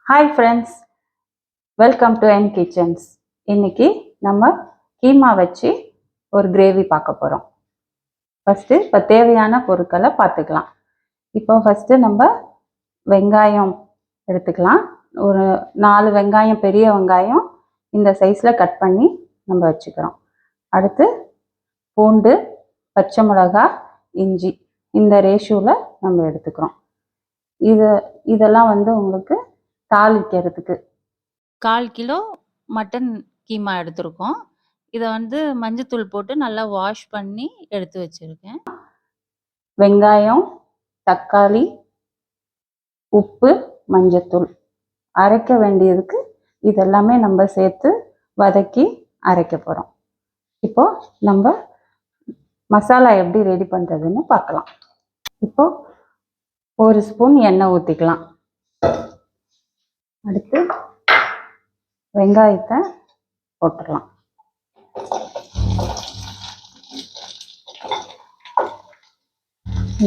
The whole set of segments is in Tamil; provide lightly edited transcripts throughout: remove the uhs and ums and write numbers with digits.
Hi friends, welcome to N kitchens. இன்னைக்கு நம்ம கீமா வச்சு ஒரு கிரேவி பார்க்க போகிறோம். ஃபஸ்ட்டு இப்போ தேவையான பொருட்களை பார்த்துக்கலாம். இப்போ ஃபஸ்ட்டு நம்ம வெங்காயம் எடுத்துக்கலாம். ஒரு 4 வெங்காயம், பெரிய வெங்காயம் இந்த சைஸில் கட் பண்ணி நம்ம வச்சுக்கிறோம். அடுத்து பூண்டு, பச்சை மிளகாய், இஞ்சி இந்த ரேஷியோவில் நம்ம எடுத்துக்கிறோம். இதெல்லாம் உங்களுக்கு தாளிக்கிறதுக்கு 1/4 கிலோ மட்டன் கீமா எடுத்திருக்கோம். இதை மஞ்சத்தூள் போட்டு நல்லா வாஷ் பண்ணி எடுத்து வச்சுருக்கேன். வெங்காயம், தக்காளி, உப்பு, மஞ்சத்தூள் அரைக்க வேண்டியதுக்கு இதெல்லாமே நம்ம சேர்த்து வதக்கி அரைக்க போகிறோம். இப்போ நம்ம மசாலா எப்படி ரெடி பண்ணுறதுன்னு பார்க்கலாம். இப்போ 1 ஸ்பூன் எண்ணெய் ஊற்றிக்கலாம். அடுத்து வெங்காயத்தை போட்டுடலாம்.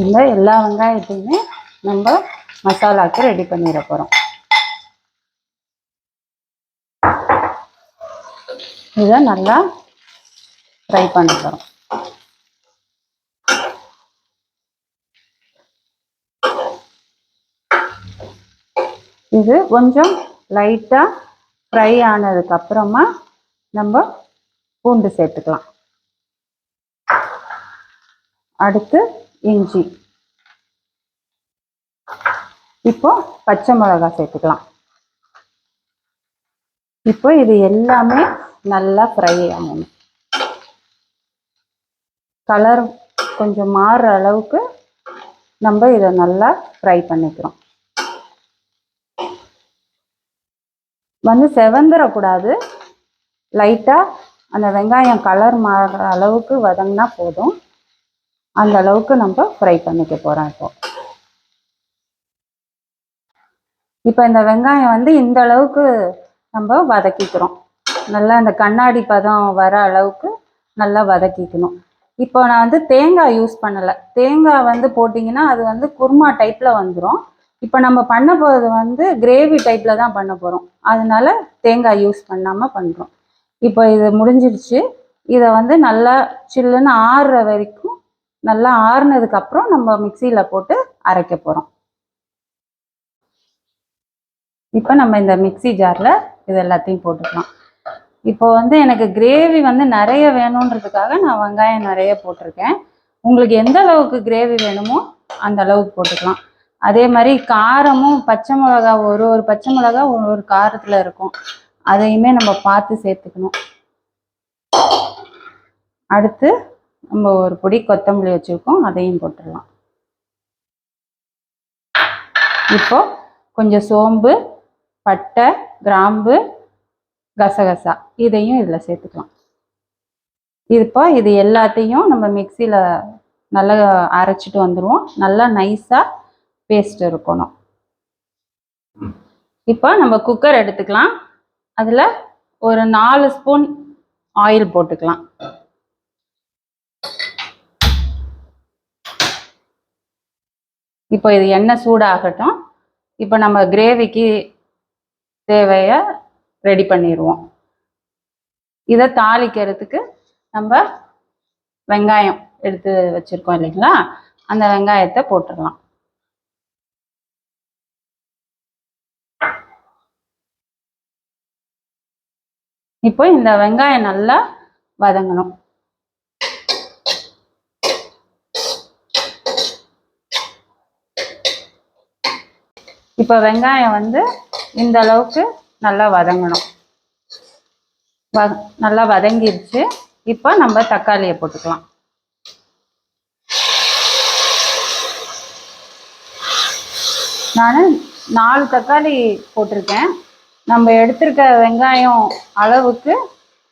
இந்த எல்லா வெங்காயத்தையுமே நம்ம மசாலாவுக்கு ரெடி பண்ணிட போகிறோம். இதை நல்லா ஃப்ரை பண்ண போகிறோம். இது கொஞ்சம் லைட்டாக ஃப்ரை ஆனதுக்கு அப்புறமா நம்ம பூண்டு சேர்த்துக்கலாம். அடுத்து இஞ்சி, இப்போ பச்சை மிளகாய் சேர்த்துக்கலாம். இப்போ இது எல்லாமே நல்லா ஃப்ரை ஆகணும். கலர் கொஞ்சம் மாறுற அளவுக்கு நம்ம இதை நல்லா ஃப்ரை பண்ணிக்கிறோம். செவந்துடக்கூடாது. லைட்டாக அந்த வெங்காயம் கலர் மாறுற அளவுக்கு வதங்கினா போதும். அந்த அளவுக்கு நம்ம ஃப்ரை பண்ணிக்க போகிறோம். இப்போ இந்த வெங்காயம் இந்த அளவுக்கு நம்ம வதக்கிக்கிறோம். நல்லா இந்த கண்ணாடி பதம் வர அளவுக்கு நல்லா வதக்கிக்கணும். இப்போ நான் தேங்காய் யூஸ் பண்ணலை. தேங்காய் போட்டிங்கன்னா அது குருமா டைப்பில் வந்துடும். இப்போ நம்ம பண்ண போகிறது கிரேவி டைப்பில் தான் பண்ண போகிறோம். அதனால தேங்காய் யூஸ் பண்ணாமல் பண்ணுறோம். இப்போ இது முடிஞ்சிடுச்சு. இதை நல்லா சில்லுன்னு ஆறுற வரைக்கும் நல்லா ஆறுனதுக்கப்புறம் நம்ம மிக்சியில் போட்டு அரைக்க போகிறோம். இப்போ நம்ம இந்த மிக்சி ஜாரில் இது எல்லாத்தையும் போட்டுக்கலாம். இப்போ எனக்கு கிரேவி நிறைய வேணுன்றதுக்காக நான் வெங்காயம் நிறைய போட்டிருக்கேன். உங்களுக்கு எந்த அளவுக்கு கிரேவி வேணுமோ அந்த அளவுக்கு போட்டுக்கலாம். அதே மாதிரி காரமும் பச்சை மிளகா ஒரு பச்சை மிளகா ஒரு காரத்தில் இருக்கும். அதையுமே நம்ம பார்த்து சேர்த்துக்கணும். அடுத்து நம்ம ஒரு பொடி கொத்தமல்லி வச்சுருக்கோம், அதையும் போட்டுடலாம். இப்போ கொஞ்சம் சோம்பு, பட்டை, கிராம்பு, கசகசா இதையும் இதில் சேர்த்துக்கலாம். இப்போ இது எல்லாத்தையும் நம்ம மிக்சியில் நல்லா அரைச்சிட்டு வந்துடுவோம். நல்லா நைஸாக பேஸ்ட் இருக்கணும். இப்போ நம்ம குக்கர் எடுத்துக்கலாம். அதில் ஒரு 4 ஸ்பூன் ஆயில் போட்டுக்கலாம். இப்போ இது எண்ணெய் சூடாகட்டும். இப்போ நம்ம கிரேவிக்கு தேவையை ரெடி பண்ணிடுவோம். இதை தாளிக்கிறதுக்கு நம்ம வெங்காயம் எடுத்து வச்சுருக்கோம் இல்லைங்களா, அந்த வெங்காயத்தை போட்டுடலாம். இப்போ இந்த வெங்காயம் நல்லா வதங்கணும். இப்போ வெங்காயம் இந்த அளவுக்கு நல்லா வதங்கணும். நல்லா வதங்கிடுச்சு. இப்போ நம்ம தக்காளியை போட்டுக்கலாம். நான் 4 தக்காளி போட்டிருக்கேன். நம்ம எடுத்திருக்க வெங்காயம் அளவுக்கு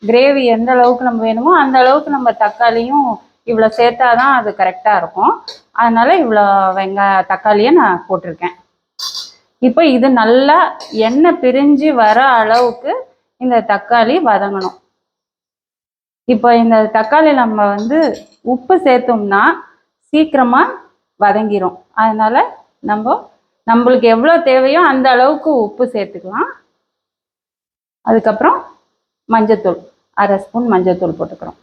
கிரேவி எந்த அளவுக்கு நம்ம வேணுமோ அந்த அளவுக்கு நம்ம தக்காளியும் இவ்வளோ சேர்த்தாதான் அது கரெக்டாக இருக்கும். அதனால இவ்வளோ தக்காளியை நான் போட்டிருக்கேன். இப்போ இது நல்லா எண்ணெய் பிரிஞ்சு வர அளவுக்கு இந்த தக்காளி வதங்கணும். இப்போ இந்த தக்காளி நம்ம உப்பு சேர்த்தோம்னா சீக்கிரமாக வதங்கிரும். அதனால நம்ம நம்மளுக்கு எவ்வளோ தேவையோ அந்த அளவுக்கு உப்பு சேர்த்துக்கலாம். அதுக்கப்புறம் மஞ்சத்தூள் 1/2 ஸ்பூன் மஞ்சத்தூள் போட்டுக்கிறோம்.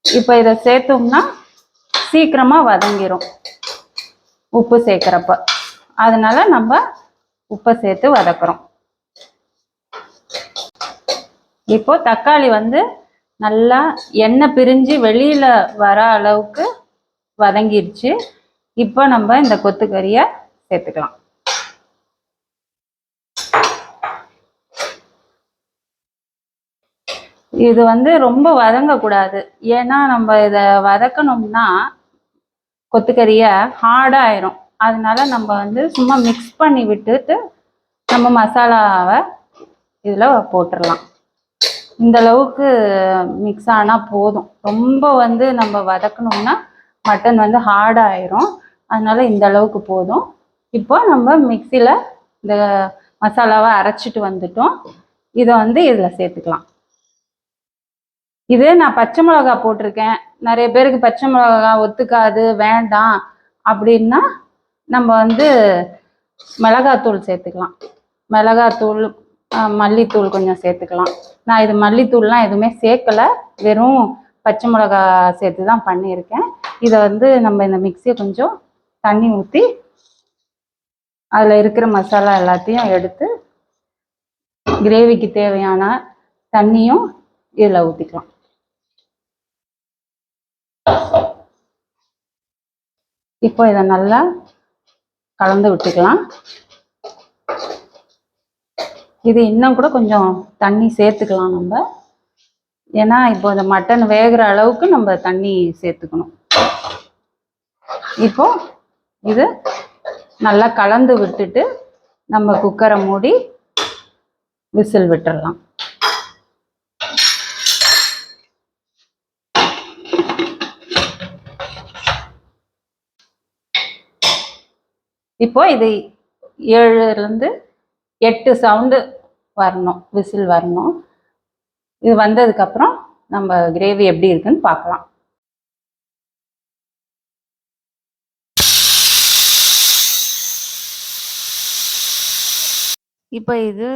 இப்போ இதை சேர்த்தோம்னா சீக்கிரமாக வதங்கிரும் உப்பு சேர்க்குறப்ப. அதனால நம்ம உப்பை சேர்த்து வதக்குறோம். இப்போ தக்காளி வந்து நல்லா எண்ணெய் பிரிஞ்சு வெளியில வர அளவுக்கு வதங்கிடுச்சு. இப்போ நம்ம இந்த கொத்துக்கறியை சேர்த்துக்கலாம். இது வந்து ரொம்ப வதங்கக்கூடாது. ஏன்னா நம்ம இதை வதக்கணும்னா கொத்துக்கறியை ஹார்டாக ஆயிரும். அதனால நம்ம வந்து சும்மா மிக்ஸ் பண்ணி விட்டுட்டு நம்ம மசாலாவை இதில் போட்டுடலாம். இந்த அளவுக்கு மிக்ஸ் ஆனால் போதும். ரொம்ப வந்து நம்ம வதக்கணும்னா மட்டன் வந்து ஹார்டாக ஆயிரும். அதனால இந்த அளவுக்கு போதும். இப்போ நம்ம மிக்சியில் இந்த மசாலாவை அரைச்சிட்டு வந்துட்டோம். இதை வந்து இதில் சேர்த்துக்கலாம். இது நான் பச்சை மிளகா போட்டிருக்கேன். நிறைய பேருக்கு பச்சை மிளகா ஒத்துக்காது, வேண்டாம் அப்படின்னா நம்ம வந்து மிளகாத்தூள் சேர்த்துக்கலாம். மிளகாத்தூள், மல்லித்தூள் கொஞ்சம் சேர்த்துக்கலாம். நான் இது மல்லித்தூள்லாம் எதுவுமே சேர்க்கலை, வெறும் பச்சை மிளகா சேர்த்து தான் பண்ணியிருக்கேன். இதை வந்து நம்ம இந்த மிக்சியை கொஞ்சம் தண்ணி ஊற்றி அதில் இருக்கிற மசாலா எல்லாத்தையும் எடுத்து கிரேவிக்கு தேவையான தண்ணியும் இதில் ஊற்றிக்கலாம். இப்போ இதை நல்லா கலந்து விட்டுக்கலாம். இது இன்னும் கூட கொஞ்சம் தண்ணி சேர்த்துக்கலாம் நம்ம. ஏன்னா இப்போ இந்த மட்டன் வேகிற அளவுக்கு நம்ம தண்ணி சேர்த்துக்கணும். இப்போ இது நல்லா கலந்து விட்டுட்டு நம்ம குக்கரை மூடி விசில் விட்டுடலாம். இப்போ இது 7லேருந்து 8 சவுண்டு வரணும், விசில் வரணும். இது வந்ததுக்கப்புறம் நம்ம கிரேவி எப்படி இருக்குன்னு பார்க்கலாம். இப்போ இது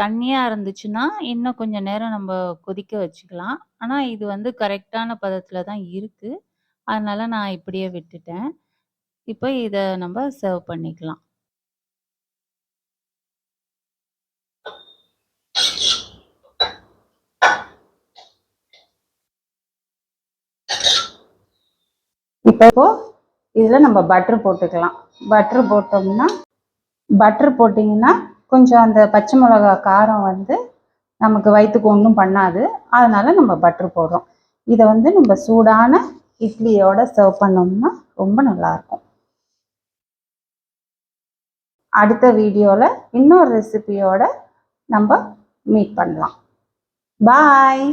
தண்ணியாக இருந்துச்சுன்னா இன்னும் கொஞ்சம் நேரம் நம்ம கொதிக்க வச்சுக்கலாம். ஆனால் இது வந்து கரெக்டான பதத்தில் தான் இருக்குது. அதனால நான் இப்படியே விட்டுட்டேன். இப்போ இதை நம்ம சர்வ் பண்ணிக்கலாம். இப்போ இதில் நம்ம பட்டர் போட்டுக்கலாம். பட்டர் போட்டிங்கன்னா கொஞ்சம் அந்த பச்சை மிளகா காரம் வந்து நமக்கு வயிற்றுக்கு ஒன்றும் பண்ணாது. அதனால நம்ம பட்டர் போடுறோம். இதை வந்து நம்ம சூடான இட்லியோட சர்வ் பண்ணோம்னா ரொம்ப நல்லாயிருக்கும். அடுத்த வீடியோவில் இன்னொரு ரெசிபியோட நம்ம மீட் பண்ணலாம். பாய்.